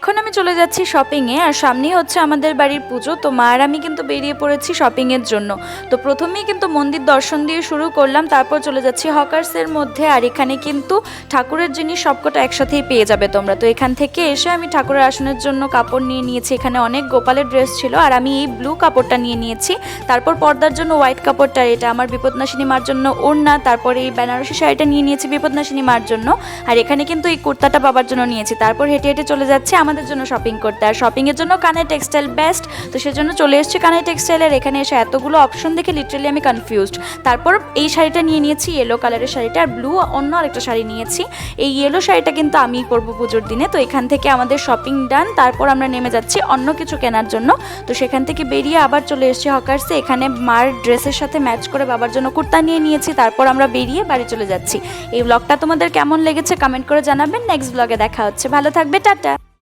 এখন আমি চলে যাচ্ছি শপিংয়ে, আর সামনেই হচ্ছে আমাদের বাড়ির পুজো। তো মা আর আমি কিন্তু বেরিয়ে পড়েছি শপিংয়ের জন্য। তো প্রথমেই কিন্তু মন্দির দর্শন দিয়ে শুরু করলাম, তারপর চলে যাচ্ছি হকার্সের মধ্যে। আর এখানে কিন্তু ঠাকুরের জিনিস সবকটা একসাথেই পেয়ে যাবে তোমরা। তো এখান থেকে এসে আমি ঠাকুরের আসনের জন্য কাপড় নিয়ে নিয়েছি। এখানে অনেক গোপালের ড্রেস ছিল, আর আমি এই ব্লু কাপড়টা নিয়ে নিয়েছি। তারপর পর্দার জন্য হোয়াইট কাপড়টা, এটা আমার বিপদনাশিনী মার জন্য ওড়না। তারপরে এই বেনারসি শাড়িটা নিয়ে নিয়েছি বিপদনাশিনী মার জন্য। আর এখানে কিন্তু এই কুর্তাটা বাবার জন্য নিয়েছি। তারপর হেঁটে হেঁটে চলে যাচ্ছে আমাদের জন্য শপিং করতে। আর শপিংয়ের জন্য কানের টেক্সটাইল বেস্ট, তো সেজন্য চলে এসেছি কানের টেক্সটাইলের। এখানে এসে এতগুলো অপশন দেখে লিটারালি আমি কনফিউজড। তারপর এই শাড়িটা নিয়ে নিয়েছি, ইয়েলো কালারের শাড়িটা, আর ব্লু অন্য আরেকটা শাড়ি নিয়েছি। এই ইয়েলো শাড়িটা কিন্তু আমিই পরবো পুজোর দিনে। তো এখান থেকে আমাদের শপিং ডান। তারপর আমরা নেমে যাচ্ছি অন্য কিছু কেনার জন্য। তো সেখান থেকে বেরিয়ে আবার চলে এসেছি হকার্সে। এখানে মার ড্রেসের সাথে ম্যাচ করে বাবার জন্য কুর্তা নিয়ে নিয়েছি। তারপর আমরা বেরিয়ে বাড়ি চলে যাচ্ছি। এই ব্লগটা তোমাদের কেমন লেগেছে কমেন্ট করে জানাবেন। নেক্সট ব্লগে দেখা হচ্ছে, ভালো থাকবে, টাটা।